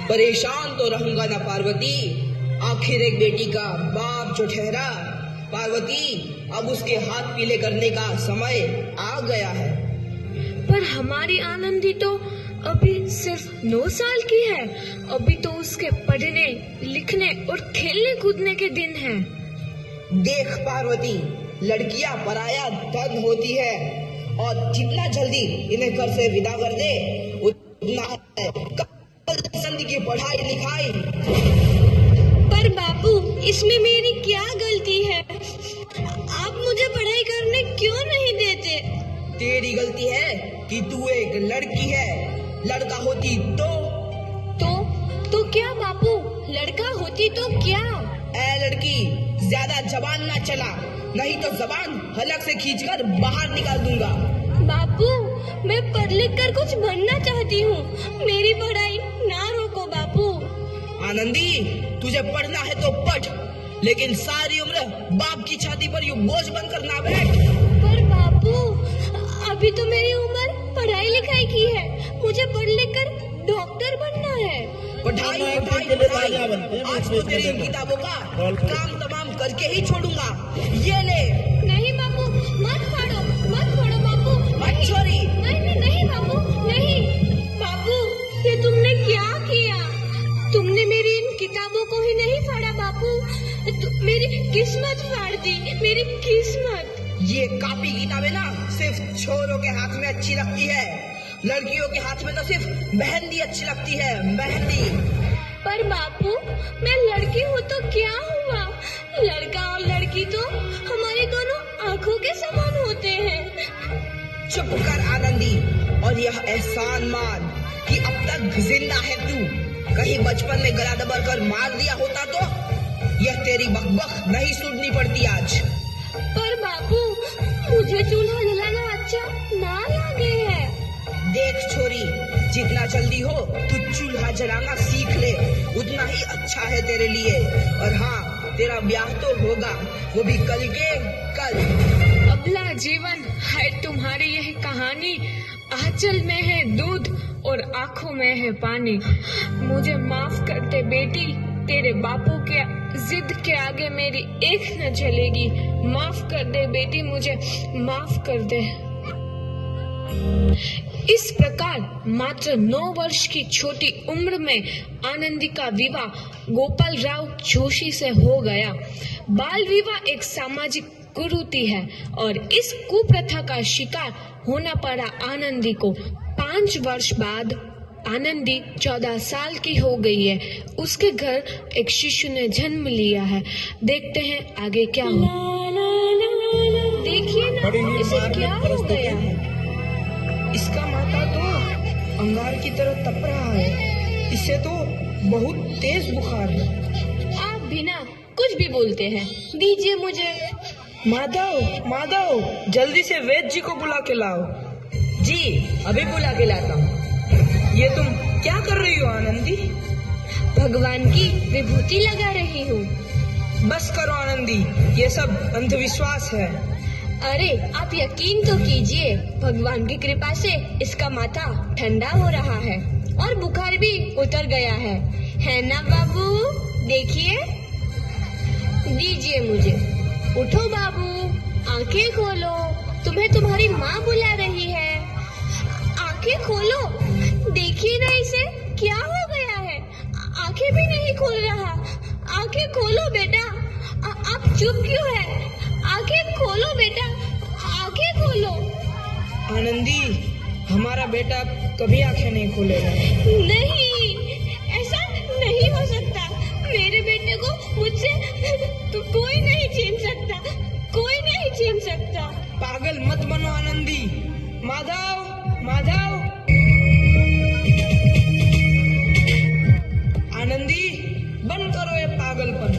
परेशान तो रहूंगा ना पार्वती, आखिर एक बेटी का बाप जो ठहरा। पार्वती, अब उसके हाथ पीले करने का समय आ गया है। पर हमारी आनंदी तो अभी सिर्फ 9 साल की है। अभी तो उसके पढ़ने, लिखने और खेलने कूदने के दिन हैं। देख पार्वती, लड़कियां पराया धन होती है और जितना जल्दी इन्हें घर से विदा कर दे उतना है। कल संधि की पढ़ाई लिखाई। पर बापू, इसमें मेरी क्या गलती है? आप मुझे पढ़ाई करने क्यों नहीं देते? तेरी गलती है कि तू एक लड़की है। लड़का होती तो क्या बापू? लड़का होती तो क्या? ए लड़की, ज्यादा जबान ना चला, नहीं तो जबान हलक से खींचकर बाहर निकाल दूंगा। बापू, मैं पढ़ लिख कर कुछ बनना चाहती हूँ। मेरी पढ़ाई ना रोको बापू। आनंदी, तुझे पढ़ना है तो पढ़, लेकिन सारी उम्र बाप की छाती पर यूं बोझ बनकर ना बैठ। पर बापू, अभी तो मेरी उम्र पढ़ाई लिखाई की है। मुझे पढ़ लिख कर डॉक्टर बनना है। पढ़ाई आज तो तेरी किताबों का काम तमाम करके ही छोड़ूंगा। ये ले। नहीं बापू, मत फाड़ो बापू। छोरी। नहीं बापू, नहीं। बापू, ये तुमने क्या किया? तुमने मेरी इन किताबों को ही नहीं फाड़ा बापू, मेरी किस्मत फाड़ दी, मेरी किस्मत। ये कॉपी किताबें ना सिर्फ छोरों के हाथ में अच्छी लगती है, लड़कियों के हाथ में तो सिर्फ मेहंदी अच्छी लगती है, मेहंदी। पर बापू, मैं लड़की हूँ तो क्या हुआ? लड़का और लड़की तो हमारी दोनों आँखों के समान होते हैं। चुप कर आनंदी, और यह एहसान मान कि अब तक जिंदा है तू। कहीं बचपन में गला दबा कर मार दिया होता तो यह तेरी बकबक नहीं सुननी पड़ती आज। पर बापू, मुझे चूल्हा जलाना अच्छा ना लगे है। देख छोरी, जितना जल्दी हो तू चूल्हा जलाना सीख ले, उतना ही अच्छा है तेरे लिए। और हाँ, तेरा ब्याह तो होगा, वो भी कल के कल। अबला जीवन है तुम्हारी यह कहानी। आंचल में है दूध और आंखों में है पानी। मुझे माफ कर दे बेटी, तेरे बापू के जिद के आगे मेरी एक न चलेगी। माफ कर दे बेटी, मुझे माफ कर दे। इस प्रकार मात्र 9 वर्ष की छोटी उम्र में आनंदी का विवाह गोपाल राव जोशी से हो गया। बाल विवाह एक सामाजिक कुरीति है और इस कुप्रथा का शिकार होना पड़ा आनंदी को। 5 वर्ष बाद आनंदी 14 साल की हो गई है। उसके घर एक शिशु ने जन्म लिया है। देखते हैं आगे क्या हो। देखिए ना, इसे क्या हो गया है? इसका माथा तो अंगार की तरह तप रहा है। इसे तो बहुत तेज बुखार है। आप बिना कुछ भी बोलते हैं, दीजिए मुझे। माधव, जल्दी से वैद्य जी को बुला के लाओ। जी, अभी बुला के लाता हूँ। ये तुम क्या कर रही हो आनंदी? भगवान की विभूति लगा रही हूँ। बस करो आनंदी, ये सब अंधविश्वास है। अरे आप यकीन तो कीजिए, भगवान की कृपा से इसका माथा ठंडा हो रहा है और बुखार भी उतर गया है ना बाबू? देखिए, दीजिए मुझे। उठो बाबू, आंखें खोलो, तुम्हें तुम्हारी माँ बुला रही है। आंखें खोलो, देखिए ना इसे क्या हो गया है। आंखें भी नहीं खोल रहा। आंखें खोलो बेटा। आप चुप क्यों है? आंखें खोलो बेटा, आंखें खोलो। आनंदी, हमारा बेटा कभी आंखें नहीं खोलेगा। नहीं, ऐसा नहीं हो सकता। मेरे बेटे को मुझसे तो कोई नहीं छीन सकता, कोई नहीं छीन सकता। पागल मत बनो आनंदी। माधव, आनंदी, बंद करो ये पागलपन।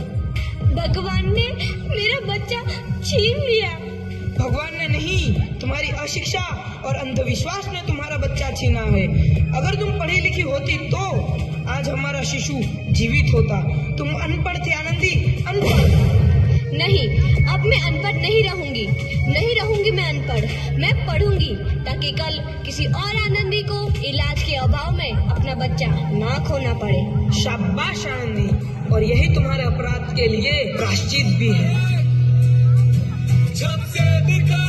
भगवान ने मेरा बच्चा छीन लिया। भगवान ने नहीं, तुम्हारी अशिक्षा और अंधविश्वास ने तुम्हारा बच्चा छीना है। अगर तुम पढ़ी लिखी होती तो आज हमारा शिशु जीवित होता। तुम अनपढ़ थे आनंदी, अनपढ़। नहीं, अब मैं अनपढ़ नहीं रहूंगी मैं अनपढ़। मैं पढ़ूंगी ताकि कल किसी और आनंदी को इलाज के अभाव में अपना बच्चा ना खोना पड़े। शाबाश आनंदी, और यही तुम्हारे अपराध के लिए प्रायश्चित भी है। जब से दिखा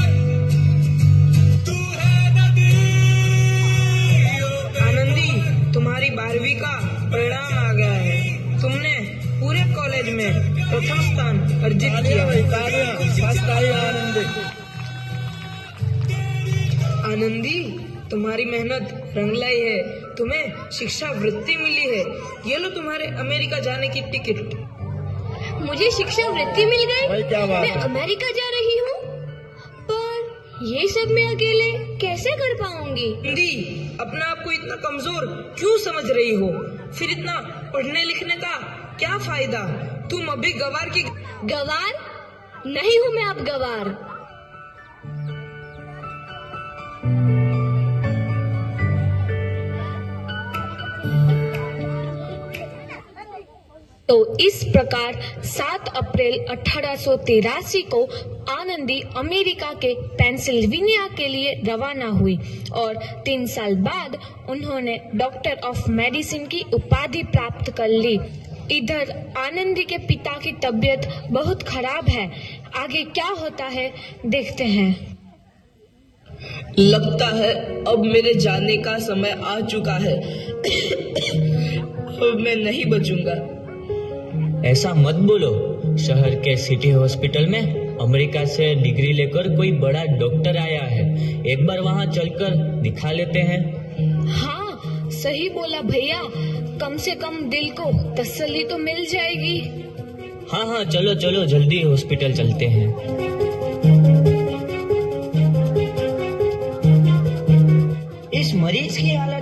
तू है नदी। आनंदी, तुम्हारी 12वीं का परिणाम आ गया है। तुमने पूरे कॉलेज में प्रथम स्थान अर्जित किया। आनंदी, तुम्हारी मेहनत रंग लाई है। तुम्हें शिक्षा वृत्ति मिली है। ये लो तुम्हारे अमेरिका जाने की टिकट। मुझे शिक्षा वृत्ति मिल गई। क्या बात मैं है? अमेरिका जा रही हूँ, पर ये सब मैं अकेले कैसे कर पाऊंगी? आनंदी, अपना आप को इतना कमजोर क्यों समझ रही हो? फिर इतना पढ़ने लिखने का क्या फायदा? तुम अभी गवार की गवार नहीं हूँ मैं अब गवार। तो इस प्रकार 7 अप्रैल 1883 को आनंदी अमेरिका के पेंसिल्वेनिया के लिए रवाना हुई और 3 साल बाद उन्होंने डॉक्टर ऑफ मेडिसिन की उपाधि प्राप्त कर ली। इधर आनंदी के पिता की तबीयत बहुत खराब है। आगे क्या होता है देखते हैं। लगता है अब मेरे जाने का समय आ चुका है। अब मैं नहीं बचूंगा। ऐसा मत बोलो। शहर के सिटी हॉस्पिटल में अमेरिका से डिग्री लेकर कोई बड़ा डॉक्टर आया है। एक बार वहाँ चलकर दिखा लेते हैं। हाँ, सही बोला भैया। कम से कम दिल को तसल्ली तो मिल जाएगी। हाँ, चलो चलो जल्दी हॉस्पिटल चलते हैं। इस मरीज की हालत